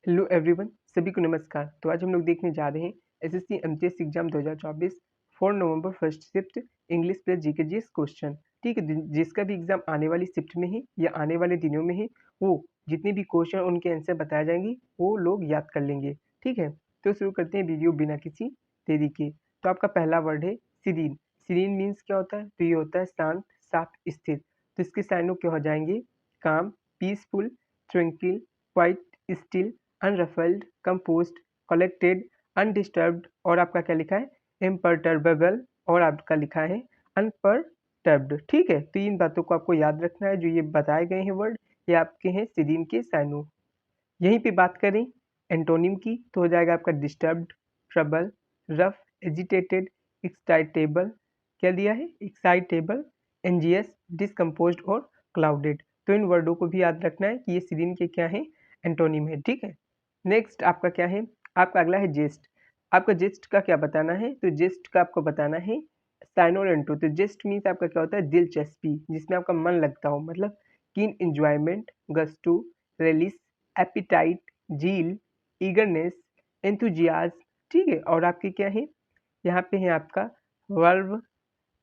Hello everyone, सभी को नमस्कार। तो आज हम लोग देखने जा रहे हैं एसएससी एमटीएस एग्जाम 2024 4 नवंबर first shift English plus GK GS question. ठीक है, जिसका भी एग्जाम आने वाली शिफ्ट में है या आने वाले दिनों में है, वो जितने भी क्वेश्चन उनके आंसर बताए जाएंगे वो लोग याद कर लेंगे। ठीक है, तो शुरू करते हैं वीडियो बिना किसी देरी के। तो आपका पहला वर्ड है सीरीन। सीरीन मीन्स क्या होता है? तो ये होता है शांत, साफ, स्थिर। तो इसके साइनों क्या हो जाएंगे? Calm, peaceful, tranquil, quiet, still, unruffled, composed, collected, undisturbed और आपका क्या लिखा है? इम्परटर्बेबल और आपका लिखा है अनपरटर्ब्ड। ठीक है, तो इन बातों को आपको याद रखना है। जो ये बताए गए हैं वर्ड, ये आपके हैं सीरीन के साइनो। यहीं पे बात करें एंटोनिम की, तो हो जाएगा आपका disturbed, trouble, rough, agitated, excitable, क्या दिया है? एक्साइटेबल, एनजियस, डिसकम्पोज्ड और क्लाउडेड। तो इन वर्डों को भी याद रखना है कि ये सीरीन के क्या है? एंटोनिम है। ठीक है, नेक्स्ट आपका क्या है? आपका अगला है जेस्ट। आपका जेस्ट का क्या बताना है? तो जेस्ट का आपको बताना है साइनो और एंटो। तो जेस्ट मीन्स आपका क्या होता है? दिलचस्पी, जिसमें आपका मन लगता हो, मतलब कीन इंजॉयमेंट, गस्टो, रेलिस, एपिटाइट, झील, ईगरनेस, एंथुजियाज्म। ठीक है, और आपकी क्या है? यहाँ पे है आपका वर्ब,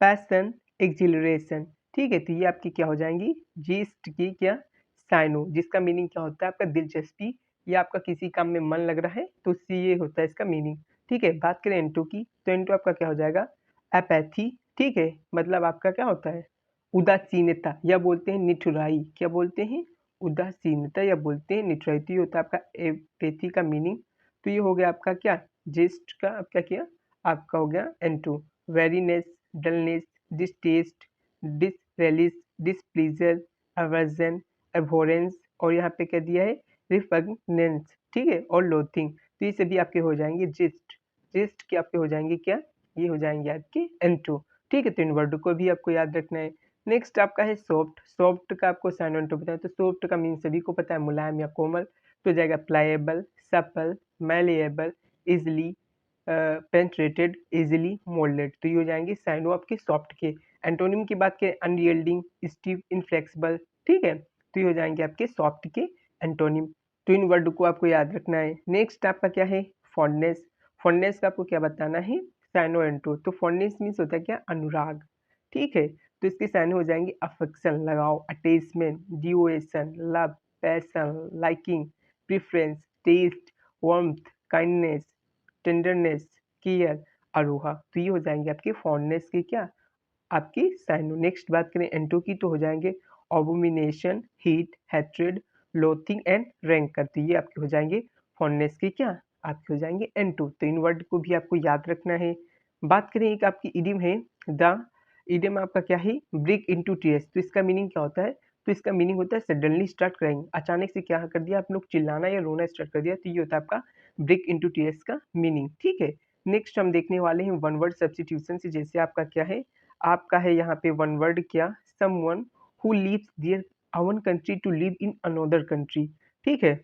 पैशन, एक्जिलरेशन। ठीक है, तो ये आपकी क्या हो जाएंगी? जीस्ट की क्या? साइनो, जिसका मीनिंग क्या होता है? आपका दिलचस्पी या आपका किसी काम में मन लग रहा है, तो उससे ये होता है इसका मीनिंग। ठीक है, बात करें एंटो की, तो एंटो आपका क्या हो जाएगा? एपैथी। ठीक है, मतलब आपका क्या होता है? उदासीनता, या बोलते हैं निठुराई। क्या बोलते हैं? उदासीनता या बोलते हैं निठुराई। तो ये होता है आपका एपैथी का मीनिंग। तो ये हो गया आपका क्या? जिस्ट का आप क्या किया? आपका हो गया एंटो। वेरीनेस, डलनेस, डिसटेस्ट, डिसरेलिश, डिसप्लीजर, अवर्जन, एबहोरेंस और यहाँ पे क्या दिया है? रिपग्नेंस। ठीक है, और लोथिंग। तो ये सभी आपके हो जाएंगे जिस्ट। जिस्ट के आपके हो जाएंगे क्या? ये हो जाएंगे आपके एंटो। ठीक है, तो इन वर्ड को भी आपको याद रखना है। नेक्स्ट आपका है सॉफ्ट। सॉफ्ट का आपको साइन एंटो बताया, तो सॉफ्ट का मीन सभी को पता है, मुलायम या कोमल। तो जाएगा pliable, supple, malleable, easily, penetrated, easily moulded. तो ये हो जाएंगे साइनो आपके सॉफ्ट के। एंटोनिम की बात करें अनयील्डिंग, स्टीफ, इनफ्लेक्सिबल। ठीक है, तो ये हो जाएंगे आपके सॉफ्ट के एंटोनिम। तो इन वर्ड को आपको याद रखना है। नेक्स्ट आपका क्या है? फॉन्डनेस। फॉन्डनेस का आपको क्या बताना है? साइनो एंटो। तो फॉन्डनेस मीन्स होता है क्या? अनुराग। ठीक है, तो इसके साइनो हो जाएंगे अफेक्शन, लगाव, attachment, devotion, love, passion, liking, preference, taste, warmth, kindness, tenderness, care, aroha. तो ये हो जाएंगे आपके फॉन्डनेस के क्या? आपकी साइनो। नेक्स्ट बात करें एंटो की, तो हो जाएंगे abomination, hate, hatred, loathing and rancour. तो ये आपके हो जाएंगे फॉन्डनेस के क्या? आपके हो जाएंगे एंटो। तो इन वर्ड को भी आपको याद रखना है। बात करें एक आपकी इडियम है द। इडियम आपका क्या है? Break into tears. तो इसका मीनिंग क्या होता है? तो इसका मीनिंग होता है सडनली स्टार्ट क्राइंग। अचानक से क्या कर दिया आप लोग? चिल्लाना या रोना स्टार्ट कर दिया। तो ये होता है आपका ब्रेक इनटू टीयर्स का मीनिंग। ठीक है, नेक्स्ट हम देखने वाले हैं वन वर्ड सब्स्टिट्यूशन से। जैसे आपका क्या है? आपका है यहाँ पे वन वर्ड क्या? Someone who leaves their own country to live in another country. ठीक है,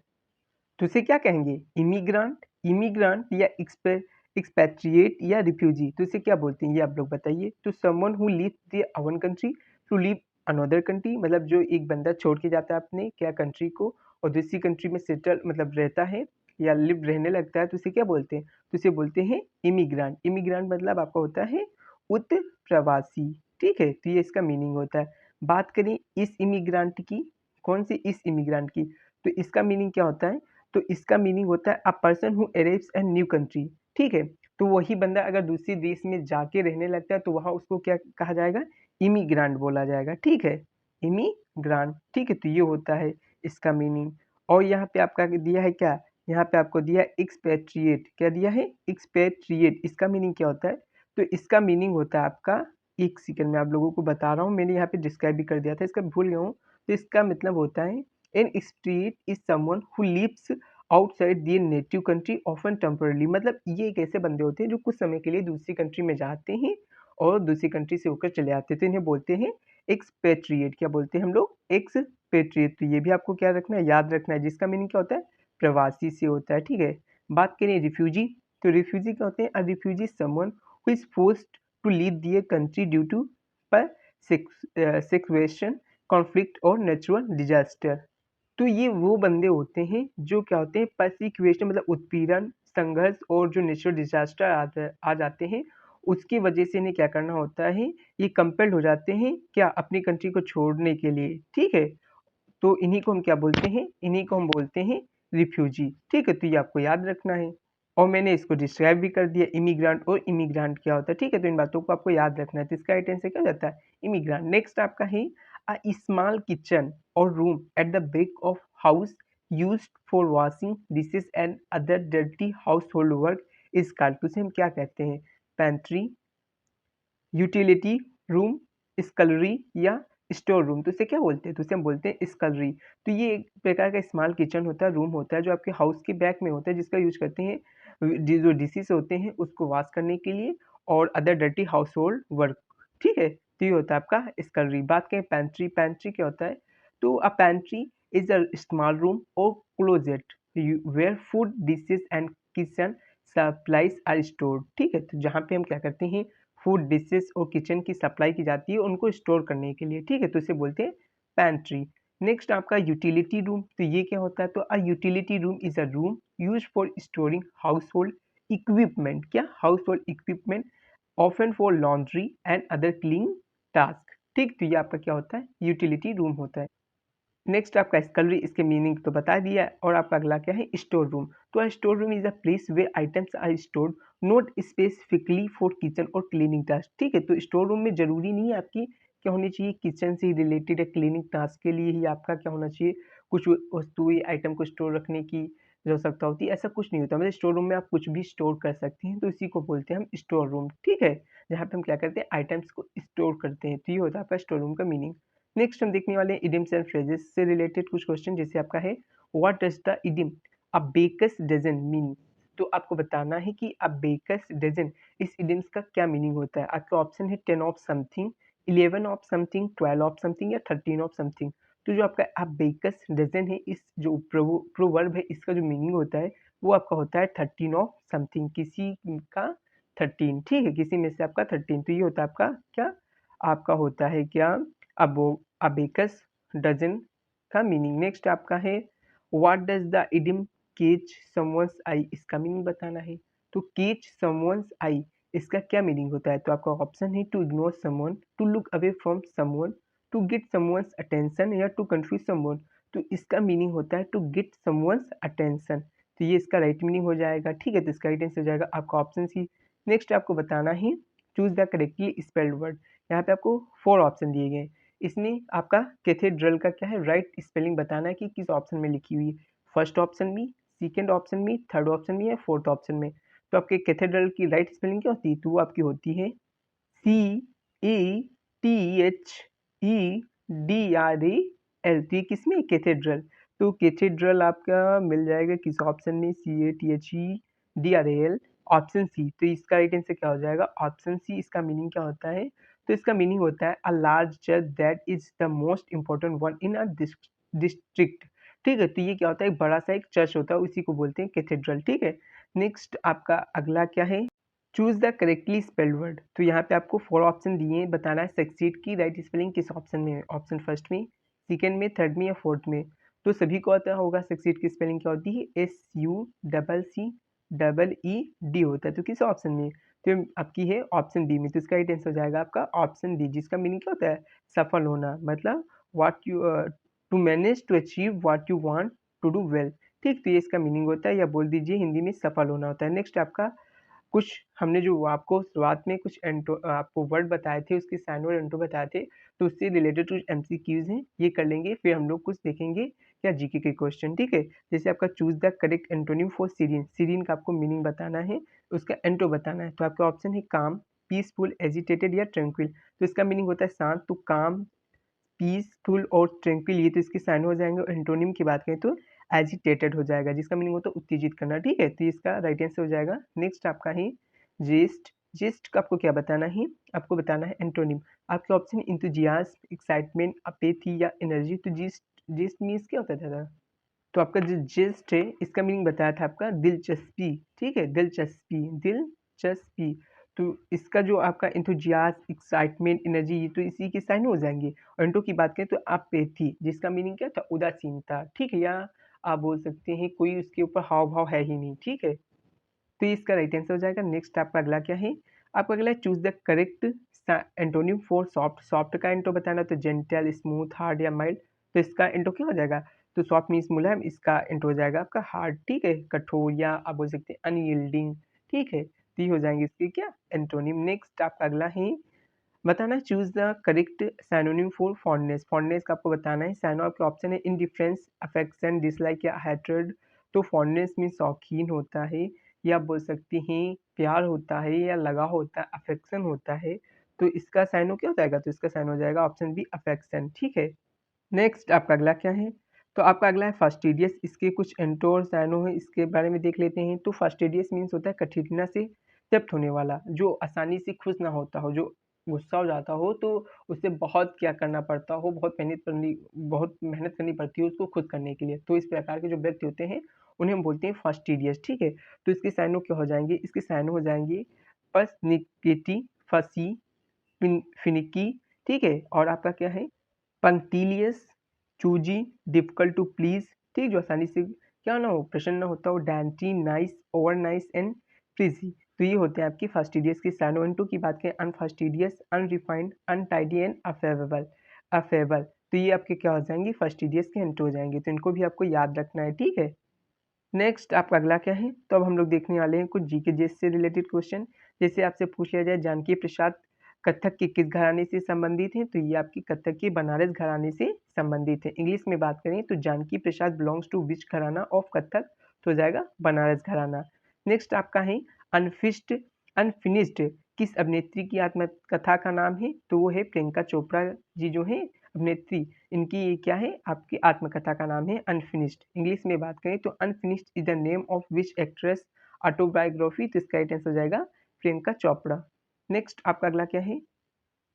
तो इसे क्या कहेंगे? इमिग्रांट, इमिग्रांट या एक्सपैट्रिएट या रिफ्यूजी। तो इसे क्या बोलते हैं? ये आप लोग बताइए। तो someone who leaves their own country to live another country, मतलब जो एक बंदा छोड़ के जाता है अपने क्या कंट्री को और दूसरी कंट्री में सेटल मतलब रहता है या लिव रहने लगता है, तो इसे क्या बोलते हैं? तो इसे बोलते हैं इमिग्रांट। इमिग्रांट मतलब आपका होता है प्रवासी। ठीक है, तो ये इसका मीनिंग होता है। बात करें इस इमिग्रांट की, कौन सी? इस इमिग्रांट की। तो इसका मीनिंग क्या होता है? तो इसका मीनिंग होता है a person who arrives a new country. ठीक है, तो वही बंदा अगर दूसरे देश में जाके रहने लगता है तो वहाँ उसको क्या कहा जाएगा? इमिग्रांट बोला जाएगा। ठीक है, इमिग्रांट। ठीक है, तो ये होता है इसका मीनिंग। और यहाँ पे आपका दिया है क्या? यहाँ पे आपको दिया है एक्सपेट्रिएट। क्या दिया है? एक्सपेट्रिएट। इसका मीनिंग क्या होता है? तो इसका मीनिंग होता है आपका, एक सेकंड में आप लोगों को बता रहा हूँ, मैंने यहाँ पे डिस्क्राइब भी कर दिया था, इसका भूल गया हूँ। तो इसका मतलब होता है an expatriate is someone who lives outside their native country often temporary. मतलब ये एक ऐसे बंदे होते हैं जो कुछ समय के लिए दूसरी कंट्री में जाते हैं और दूसरी कंट्री से होकर चले आते हैं, तो इन्हें बोलते हैं एक्सपेट्रिएट। क्या बोलते हैं हम लोग? एक्सपेट्रिएट। तो ये भी आपको क्या रखना है? याद रखना है, जिसका मीनिंग क्या होता है? प्रवासी से होता है। ठीक है, बात करें रिफ्यूजी। तो रिफ्यूजी क्या होते हैं? A refugee someone who is forced to leave their country due to persecution, conflict और नेचुरल डिजास्टर। तो ये वो बंदे होते हैं जो क्या होते हैं परसिक्यूशन मतलब उत्पीड़न, संघर्ष और जो नेचुरल डिज़ास्टर आ जाते हैं, उसकी वजह से इन्हें क्या करना होता है, ये कंपेल्ड हो जाते हैं क्या अपनी कंट्री को छोड़ने के लिए, ठीक है? तो इन्हीं को हम क्या बोलते हैं? इन्हीं को हम बोलते हैं रिफ्यूजी, ठीक है? तो ये आपको याद रखना है और मैंने इसको डिस्क्राइब भी कर दिया इमिग्रेंट और इमिग्रेंट क्या होता है, ठीक है? तो इन बातों को आपको याद रखना है। तो इसका राइट आंसर क्या हो जाता है? इमिग्रेंट। नेक्स्ट आपका है अ स्मॉल किचन और room at the back of house used for washing dishes and other dirty household work is called. तो इसे हम क्या कहते हैं? पैंट्री, यूटिलिटी रूम, स्कलरी या स्टोर रूम। तो इसे क्या बोलते हैं? तो इसे हम बोलते हैं स्कलरी। तो ये एक प्रकार का स्मॉल किचन होता है, रूम होता है जो आपके हाउस के बैक में होता है, जिसका यूज करते हैं जो डिशेस होते हैं उसको वॉश करने के लिए और other dirty house hold work, ठीक है? तो ये होता है आपका स्कलरी। बात करें पैंट्री, पैंट्री क्या होता है? तो a pantry is a small room और closet where food dishes and kitchen supplies are stored, ठीक है? तो जहाँ पे हम क्या करते हैं, फूड डिशेस और किचन की सप्लाई की जाती है उनको स्टोर करने के लिए, ठीक है? तो इसे बोलते हैं पैंट्री। नेक्स्ट आपका यूटिलिटी रूम। तो ये क्या होता है? तो a utility room is a room used for storing household equipment, क्या? Household equipment often for laundry and other cleaning task, ठीक? तो ये आपका क्या होता है? यूटिलिटी रूम होता है। नेक्स्ट आपका स्कलरी, इसके मीनिंग तो बता दिया है और आपका अगला क्या है? Store room. तो store room is a place where items are stored not specifically for kitchen और क्लीनिंग टास्क, ठीक है? तो स्टोर रूम में जरूरी नहीं है आपकी क्या होनी चाहिए किचन से रिलेटेड या क्लीनिंग टास्क के लिए ही आपका क्या होना चाहिए, कुछ वस्तुएं आइटम को स्टोर रखने की जो आवश्यकता होती है, ऐसा कुछ नहीं होता। मतलब स्टोर रूम में आप कुछ भी स्टोर कर सकते हैं, तो इसी को बोलते हैं हम स्टोर रूम, ठीक है? जहाँ पे हम क्या करते हैं, आइटम्स को स्टोर करते हैं। तो ये होता है आपका स्टोर रूम का मीनिंग। नेक्स्ट हम देखने वाले हैं इडियम्स एंड फ्रेजेस से रिलेटेड कुछ क्वेश्चन, जैसे आपका है what does the idiom a baker's dozen mean. तो आपको बताना है कि अ बेकर्स डजन, इस इडियम्स का क्या मीनिंग होता है। आपका ऑप्शन है 10 of something, 11 of something, 12 of something या 13 ऑफ समथिंग। तो जो आपका अ बेकर्स डजन है, इस जो प्रोवर्ब है, इसका जो मीनिंग होता है वो आपका होता है 13 ऑफ समथिंग, किसी का 13, ठीक है? किसी में से आपका 13। तो ये होता है आपका क्या? आपका होता है क्या? अबो अबेकस डजन का मीनिंग। नेक्स्ट आपका है what does the idiom catch someone's eye, इसका मीनिंग बताना है। तो कैच समवन्स आई, इसका क्या मीनिंग होता है? तो आपका ऑप्शन है to ignore someone, to look away from someone, to get someone's attention या टू कंफ्यूज समवन। तो इसका मीनिंग होता है टू गेट समवन्स अटेंशन। तो ये इसका राइट मीनिंग हो जाएगा, ठीक है? तो इसका राइट आंसर हो जाएगा आपका ऑप्शन सी। नेक्स्ट आपको बताना है choose the correctly spelled word. यहाँ पे आपको 4 ऑप्शन दिए गए। इसमें आपका कैथेड्रल का क्या है, राइट स्पेलिंग बताना है कि किस ऑप्शन में लिखी हुई है। फर्स्ट ऑप्शन में, सेकंड ऑप्शन में, थर्ड ऑप्शन में या फोर्थ ऑप्शन में। तो आपके कैथेड्रल की राइट स्पेलिंग क्या होती है? तो वो आपकी होती है CATHEDRAL। तो ये किसमें? कैथेड्रल। तो कैथेड्रल आपका मिल जाएगा किस ऑप्शन में? CATHEDRAL, option C. तो इसका राइट आंसर क्या हो जाएगा? Option C. इसका मीनिंग क्या होता है? तो इसका मीनिंग होता है a large church that is the most important one in a district, ठीक है? तो ये क्या होता है? एक बड़ा सा एक चर्च होता है, उसी को बोलते हैं कैथेड्रल, ठीक है? नेक्स्ट आपका अगला क्या है? Choose the correctly spelled word. तो यहाँ पे आपको 4 ऑप्शन दिए हैं, बताना है सक्सीड की राइट स्पेलिंग किस ऑप्शन में है। ऑप्शन फर्स्ट में, सेकंड में, थर्ड में या फोर्थ में। तो सभी को आता होगा सक्सीड की स्पेलिंग क्या होती है? SUCCEED होता है। तो किस ऑप्शन में? तो आपकी है ऑप्शन बी में। तो इसका राइट आंसर हो जाएगा आपका ऑप्शन बी, जिसका मीनिंग क्या होता है? सफल होना, मतलब what you to manage to achieve what you want to do well, ठीक? तो ये इसका मीनिंग होता है, या बोल दीजिए हिंदी में सफल होना होता है। नेक्स्ट आपका कुछ हमने जो आपको शुरुआत में कुछ आपको वर्ड बताए थे, उसके साइन और एंटो बताए थे, तो उससे रिलेटेड कुछ एमसीक्यूज हैं, ये कर लेंगे। फिर हम लोग कुछ देखेंगे क्या जीके के क्वेश्चन, ठीक है? जैसे आपका choose the correct antonym for Syrian. Syrian का आपको मीनिंग बताना है, उसका एंटो बताना है। तो आपका ऑप्शन है काम, पीसफुल, एजिटेटेड या ट्रैंक्विल। तो इसका मीनिंग होता है शांत। तो काम, पीसफुल और ट्रैंक्विल, ये तो इसके साइन हो जाएंगे। एंटोनिम की बात करें तो एजिटेटेड हो जाएगा, जिसका मीनिंग होता है उत्तेजित करना, ठीक है? तो इसका राइट आंसर हो जाएगा। नेक्स्ट आपका है जेस्ट। जेस्ट का आपको क्या बताना है? आपको बताना है एंटोनिम। आपके ऑप्शन इंथुजियाज्म, एक्साइटमेंट, अपेथी या एनर्जी। तो जेस्ट, जेस्ट मीन्स क्या होता था? तो आपका जो जेस्ट है, इसका मीनिंग बताया था आपका दिलचस्पी, ठीक है? दिलचस्पी, दिलचस्पी। तो इसका जो आपका एंथुजियास्ट, एक्साइटमेंट, एनर्जी, ये तो इसी के साइन हो जाएंगे। और इंटो की बात करें तो अपेथी, जिसका मीनिंग क्या था, उदासीनता, ठीक है, या आप बोल सकते हैं कोई उसके ऊपर हाव भाव है ही नहीं, ठीक है। तो ये इसका राइट आंसर हो जाएगा। नेक्स्ट आपका अगला क्या है, आपका अगला है choose the correct antonym for soft. Soft का एंटो बताना, तो जेंटल, स्मूथ, हार्ड या माइल्ड। तो इसका एंटो क्या हो जाएगा, तो सॉफ्ट मीन्स मुलायम, इसका एंटो हो जाएगा आपका हार्ड, ठीक है, कठोर, या आप बोल सकते हैं अनयील्डिंग, ठीक है। तो ये हो जाएंगे इसके क्या एंटोनिम। नेक्स्ट आपका अगला है, बताना choose the correct synonym for fondness. Fondness का आपको बताना है। सैनो आपके ऑप्शन है इंडिफरेंस, अफेक्शन, डिसलाइक या हैट्रेड। तो फॉन्डनेस में शौकीन होता है, या बोल सकते हैं प्यार होता है, या लगाव होता है, अफेक्शन होता है। तो इसका साइनो क्या हो जाएगा, तो इसका साइन हो जाएगा ऑप्शन बी, अफेक्शन, ठीक है। नेक्स्ट आपका अगला क्या है, तो आपका अगला है फास्टिडियस। इसके कुछ एंटो और साइनो है, इसके बारे में देख लेते हैं। तो फास्टिडियस मीन्स होता है कठिनता से तृप्त होने वाला, जो आसानी से खुश ना होता हो, जो गुस्सा हो जाता हो तो उसे बहुत क्या करना पड़ता हो, बहुत मेहनत करनी पड़ती है उसको खुश करने के लिए। तो इस प्रकार के जो व्यक्ति होते हैं उन्हें हम बोलते हैं फास्टिडियस, ठीक है। तो इसके साइनो क्या हो जाएंगे, इसके साइनो हो जाएंगे पर्सनिकेटी, फसी, फिनिकी, ठीक है। और आपका क्या है, पंक्टिलियस, चूजी, डिफिकल्ट टू प्लीज, ठीक, जो आसानी से क्या ना हो, प्रसन्न होता हो, dainty, nice, over nice and फ्रीजी। तो ये होते हैं आपकी फास्टिडियस के साइनो। एंड टू की बात करें, अनफास्टिडियस, अनरिफाइंड, अनटाइडी एंड अफेवेबल। अफेबल, तो ये आपके क्या हो जाएंगे, फास्टिडियस के एंटो हो जाएंगे। तो इनको भी आपको याद रखना है, ठीक है। नेक्स्ट आपका अगला क्या है, तो अब हम लोग देखने वाले हैं कुछ जीके जीएस से रिलेटेड क्वेश्चन। जैसे आपसे पूछ लिया जाए जानकी प्रसाद कथक के किस घराने से संबंधित हैं, तो ये आपकी कथक के बनारस घराने से संबंधित है। इंग्लिश में बात करें तो जानकी प्रसाद बिलोंग्स टू विच घराना ऑफ कथक, तो हो जाएगा बनारस घराना। नेक्स्ट आपका है अनफिस्ट अनफिनिश्ड किस अभिनेत्री की आत्मकथा का नाम है, तो वो है प्रियंका चोपड़ा जी जो है अभिनेत्री, इनकी ये क्या है, आपकी आत्मकथा का नाम है अनफिनिश्ड। इंग्लिश में बात करें तो unfinished is the name of which actress autobiography, तो इसका राइट आंसर हो जाएगा प्रियंका चोपड़ा। नेक्स्ट आपका अगला क्या है,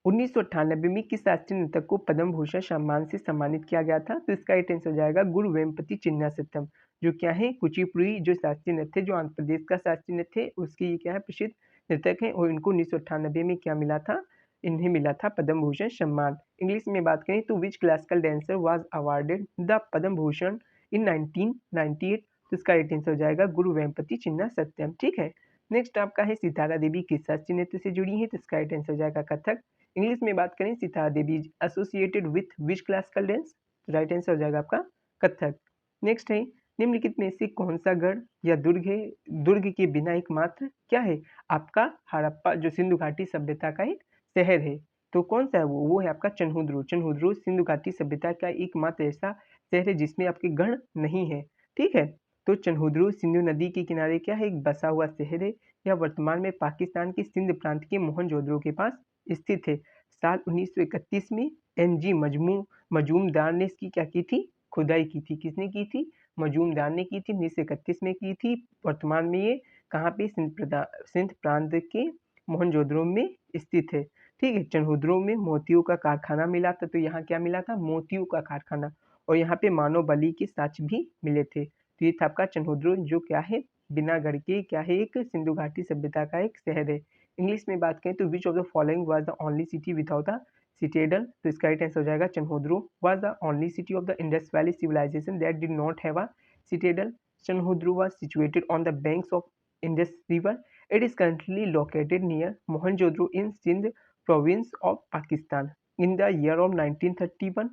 1998 में किस शास्त्रीय नृतक को पद्म भूषण सम्मान से सम्मानित किया गया था, तो इसका राइट आंसर हो जाएगा गुरु वेम्पति चिन्ना सत्यम, जो क्या है कुचिपुड़ी जो शास्त्रीय नृत्य जो आंध्र प्रदेश का शास्त्रीय नृत्य है उसके ये क्या है प्रसिद्ध नृतक है, और इनको 1998 में क्या मिला था, इन्हें मिला था पद्म भूषण सम्मान। इंग्लिश में बात करें तो which classical dancer was awarded the Padma Bhushan in 1998, तो इसका राइट आंसर हो जाएगा गुरु वेम्पति चिन्ना सत्यम, ठीक है। नेक्स्ट आपका है सितारा देवी किस शास्त्रीय नृत्य से जुड़ी है, तो इसका राइट आंसर हो जाएगा कथक। इंग्लिश में बात करें Sitara Devi associated with which classical dance, right answer हो जाएगा आपका कथक। नेक्स्ट है निम्नलिखित में से कौन सा गढ़ या दुर्ग है, दुर्ग के बिना एकमात्र क्या है, आपका हड़प्पा जो सिंधु घाटी सभ्यता का एक शहर है, तो कौन सा है वो है आपका चनहुद्रू। चनहुद्रू सिंधु घाटी सभ्यता का एकमात्र ऐसा शहर है जिसमें आपके गढ़ नहीं है, ठीक है। तो चनहुद्रू सिंधु नदी के किनारे क्या है, एक बसा हुआ शहर है। यह वर्तमान में पाकिस्तान के सिंध प्रांत के मोहनजोदड़ो के पास स्थित है। साल 1931 में एनजी मजूमदार ने इसकी क्या की थी, खुदाई की थी। किसने की थी, मजूमदार ने की थी, 1931 में की थी। वर्तमान में ये कहाँ पे, सिंध प्रांत के मोहनजोदड़ो में स्थित है, ठीक है। चनहुद्रो में मोतियों का कारखाना मिला था, तो यहाँ क्या मिला था, मोतियों का कारखाना, और यहाँ पे मानव बलि के साक्ष्य भी मिले थे। तो ये था आपका चनहुद्रो जो क्या है बिना गढ़ के क्या है, एक सिंधु घाटी सभ्यता का एक शहर है। इंग्लिश में बात करें तो which of the following was the only city without the citadel, तो इसका राइट आंसर हो जाएगा Chanhudaro was the only city of the Indus valley civilisation that did not have a citadel. Chanhudaro was situated on the banks of Indus river. It is currently located near Mohenjodaro in Sindh province of Pakistan. In the year of 1931,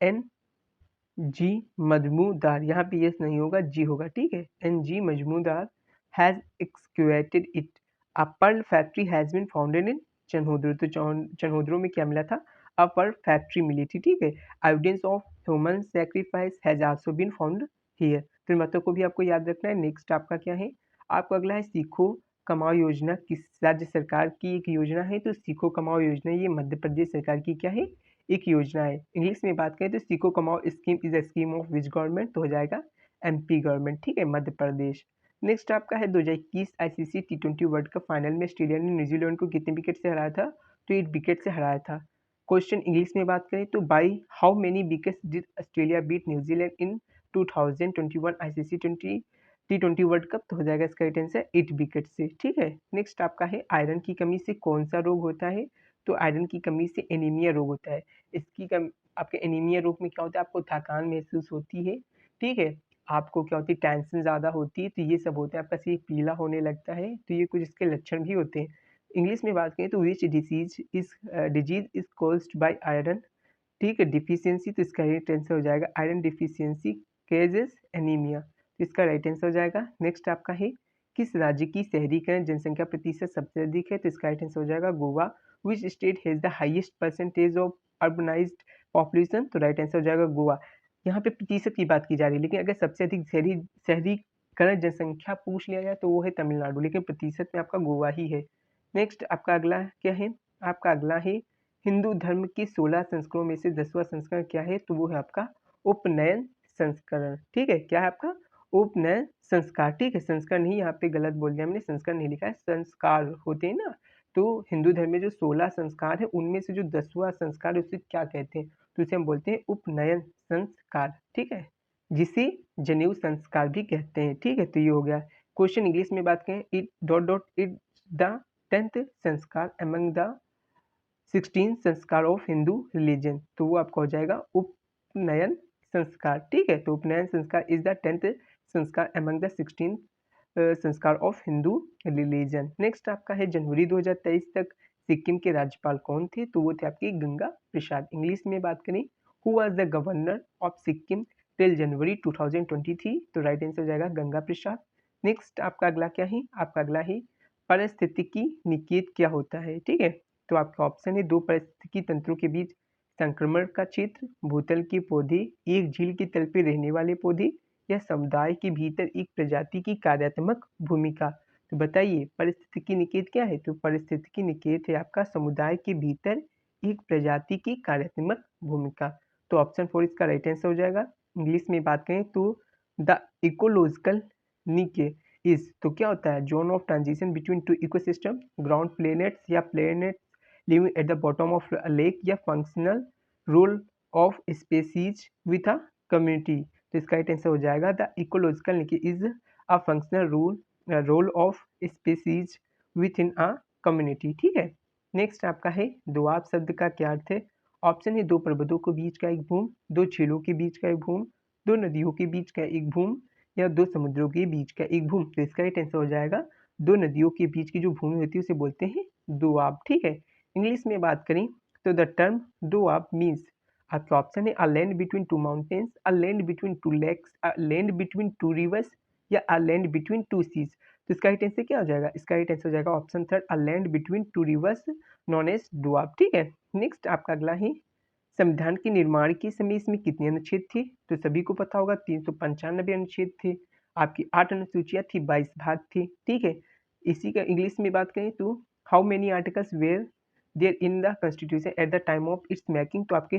N G Majumdar, यहाँ पे S नहीं होगा जी होगा, ठीक है। N G Majumdar has excavated it, a pearl factory has been founded in Chanhudaro. तो चनहुद्रो में क्या मिला था, अ पर्ल फैक्ट्री मिली थी, ठीक है। Evidence of human sacrifice has also been found here. तो इन बातों को भी आपको याद रखना है। नेक्स्ट आपका क्या है, आपका अगला है सीखो कमाओ योजना किस राज्य सरकार की एक योजना है, तो सीखो कमाओ योजना ये मध्य प्रदेश सरकार की क्या है, एक योजना है। इंग्लिश में बात करें तो सीखो कमाओ scheme is a scheme of which government, तो हो जाएगा एमपी गवर्नमेंट, ठीक है, मध्य प्रदेश। नेक्स्ट आपका है 2021 आईसीसी टी20 वर्ल्ड कप फाइनल में ऑस्ट्रेलिया ने न्यूजीलैंड को कितने विकेट से हराया था, तो 8 विकेट से हराया था। क्वेश्चन इंग्लिश में बात करें तो by how many wickets did Australia beat New Zealand in 2021 ICC 20 T20 world cup, तो हो जाएगा इसका राइट आंसर 8 विकेट से। ठीक है, नेक्स्ट आपका है आयरन की कमी से कौन सा रोग होता है? तो आयरन की कमी से एनीमिया रोग होता है। इसकी कम आपके एनीमिया रोग में क्या होता है, आपको थकान महसूस होती है, ठीक है, आपको क्या होती है, टेंशन ज़्यादा होती है, तो ये सब होता है, आपका सिर पीला होने लगता है, तो ये कुछ इसके लक्षण भी होते हैं। इंग्लिश में बात करें तो which disease is caused by iron, ठीक है, डिफिशियंसी, तो इसका राइट आंसर हो जाएगा आयरन डिफिशियंसी केजेस एनीमिया, तो इसका राइट आंसर हो जाएगा। नेक्स्ट आपका है किस राज्य की शहरीकरण जनसंख्या प्रतिशत सबसे अधिक है? तो इसका राइट आंसर हो जाएगा Goa. Which state has the highest percentage of urbanised population? तो राइट आंसर हो जाएगा गोवा। यहाँ पे प्रतिशत की बात की जा रही है, लेकिन अगर सबसे अधिक शहरीकरण जनसंख्या पूछ लिया जाए तो वो है तमिलनाडु, लेकिन प्रतिशत में आपका गोवा ही है। नेक्स्ट आपका अगला क्या है? आपका अगला है हिंदू धर्म के 16 संस्करणों में से 10वां संस्करण क्या है? तो वो है आपका उपनयन संस्करण। ठीक है, क्या है आपका? उपनयन संस्कार। ठीक है, संस्कार नहीं, यहाँ पे गलत बोल दिया हमने, संस्कार नहीं लिखा है, संस्कार होते हैं ना। तो हिंदू धर्म में जो 16 संस्कार है उनमें से जो 10वां संस्कार है उसे क्या कहते हैं? तो उसे हम बोलते हैं उपनयन संस्कार। ठीक है, जिसे जनेऊ संस्कार भी कहते हैं। ठीक है, तो ये हो गया क्वेश्चन। इंग्लिश में बात करें, it dot dot it the 10th संस्कार अमंग द 16 संस्कार ऑफ हिंदू रिलीजन, तो वो आपका हो जाएगा उपनयन संस्कार। ठीक है, तो उपनयन संस्कार इज द 10th संस्कार अमंग द 16 संस्कार ऑफ हिंदू रिलीजन। नेक्स्ट आपका है जनवरी 2023 तक सिक्किम के राज्यपाल कौन थे? तो वो थे आपके गंगा प्रसाद। इंग्लिश में बात करें, who was the governor of Sikkim till January 2023? तो राइट आंसर हो जाएगा गंगा प्रसाद। नेक्स्ट आपका अगला क्या है? आपका अगला है पारिस्थितिकी निकेत क्या होता है? ठीक है, तो आपका ऑप्शन है दो पारिस्थितिकी तंत्रों के बीच संक्रमण का क्षेत्र, भूतल के पौधे, एक झील के तल पे रहने वाले पौधे, या समुदाय के भीतर एक प्रजाति की कार्यात्मक भूमिका। तो बताइए पारिस्थितिकी निकेत क्या है? तो पारिस्थितिकी निकेत है आपका समुदाय के भीतर एक प्रजाति की कार्यात्मक भूमिका। तो ऑप्शन 4 इसका राइट आंसर हो जाएगा। इंग्लिश में बात करें तो द इकोलॉजिकल निके इज, तो क्या होता है, zone of transition between two ecosystem, ground planets या planets living at the bottom of a lake, या functional role of species with a community. तो इसका राइट आंसर हो जाएगा the ecological niche is a functional role of species within a community. ठीक है, next आपका है दोआब शब्द का क्या अर्थ है? ऑप्शन है दो पर्वतों के बीच का एक भूम, दो झीलों के बीच का एक भूम, दो नदियों के बीच का एक भूम, या दो समुद्रों के बीच का एक भूम। तो इसका राइट आंसर हो जाएगा दो नदियों के बीच की जो भूमि होती है उसे बोलते हैं दोआब। ठीक है, इंग्लिश में बात करें तो द टर्म दोआब मीन्स, आपका ऑप्शन है a land between two mountains, a land between two lakes, a land between two rivers, या a land between two seas. तो इसका राइट आंसर क्या हो जाएगा? इसका राइट आंसर हो जाएगा option third, a land between two rivers known as Doab. ठीक है, नेक्स्ट आपका अगला है संविधान के निर्माण के समय इसमें कितने अनुच्छेद थे? तो सभी को पता होगा 395 अनुच्छेद थे, आपकी 8 अनुसूचियां थी, 22 भाग थे। ठीक है, इसी का इंग्लिश में बात करें तो how many articles were there in the constitution at the time of its making? तो आपके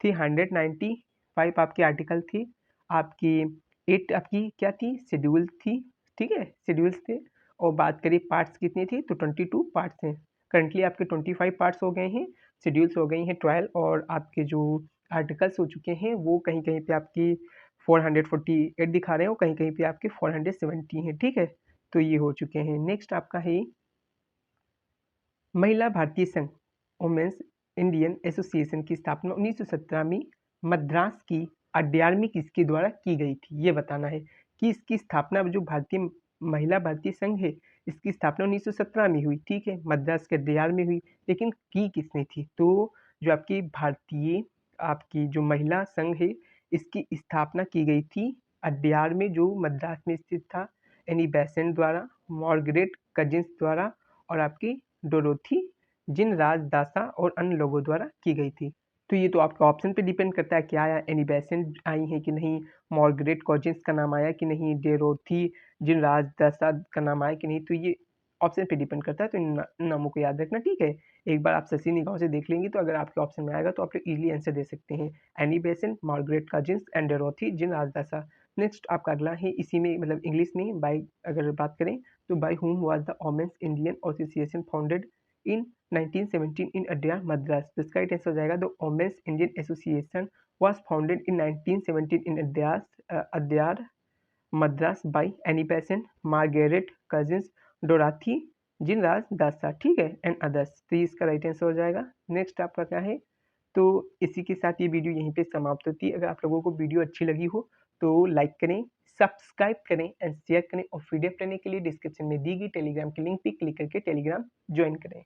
395 आपके आर्टिकल थे, आपकी 8 आपकी क्या थी, शेड्यूल थी। ठीक है, शेड्यूल्स थे। और बात करें पार्ट्स कितने थे, तो 22 पार्ट्स हैं। करंटली आपके 25 पार्ट्स हो गए हैं, शेड्यूल्स हो गई हैं 12, और आपके जो आर्टिकल्स हो चुके हैं वो कहीं कहीं पे आपकी 448 दिखा रहे हो, कहीं कहीं पे आपके 470 हैं। ठीक है, तो ये हो चुके हैं। नेक्स्ट आपका है महिला भारतीय संघ वुमेन्स इंडियन एसोसिएशन की स्थापना 1917 में मद्रास की अड्यार में किसके द्वारा की गई थी? ये बताना है कि इसकी स्थापना जो भारतीय महिला भारतीय संघ है इसकी स्थापना 1917 में हुई। ठीक है, मद्रास के अड्यार में हुई, लेकिन की किसने थी? तो जो आपकी भारतीय आपकी जो महिला संघ है इसकी स्थापना की गई थी अड्यार में, जो मद्रास में स्थित था, एनी बेसेंट द्वारा, मार्गरेट कजिन्स द्वारा, और आपकी डोरोथी जिन राजदासा और अन्य लोगों द्वारा की गई थी। तो ये तो आपका ऑप्शन पे डिपेंड करता है, क्या आया, एनी बेसेंट आई है कि नहीं, मार्गरेट कॉजिन्स का नाम आया कि नहीं, डेरोथी जिन राजदासा का नाम आया कि नहीं, तो ये ऑप्शन पे डिपेंड करता है। तो इन नामों को याद रखना। ठीक है, एक बार आप सही निगाहों से देख लेंगे तो अगर आपके ऑप्शन में आएगा तो आप लोग इजीली आंसर दे सकते हैं। Annie Besant, Margaret Cousins and Dorothy Jinarajadasa. Next आपका अगला है इसी में, मतलब इंग्लिश में, बाय अगर बात करें तो bye whom was the Women's Indian Association founded in 1917 in Adyar, Madras? तो इसका राइट आंसर हो जाएगा the Women's Indian Association was founded in 1917 in Adyar, Madras by Annie Besant, Margaret Cousins, Dorothy Jinarajadasa, ठीक है, एंड अदर्स। तो ये इसका right answer हो जाएगा। नेक्स्ट आपका क्या है, तो इसी के साथ ये वीडियो यहीं पे समाप्त होती है। अगर आप लोगों को वीडियो अच्छी लगी हो तो लाइक करें, सब्सक्राइब करें एंड शेयर करें, और पीडीएफ लेने के लिए डिस्क्रिप्शन में दी गई टेलीग्राम की लिंक पे क्लिक करके टेलीग्राम ज्वाइन करें।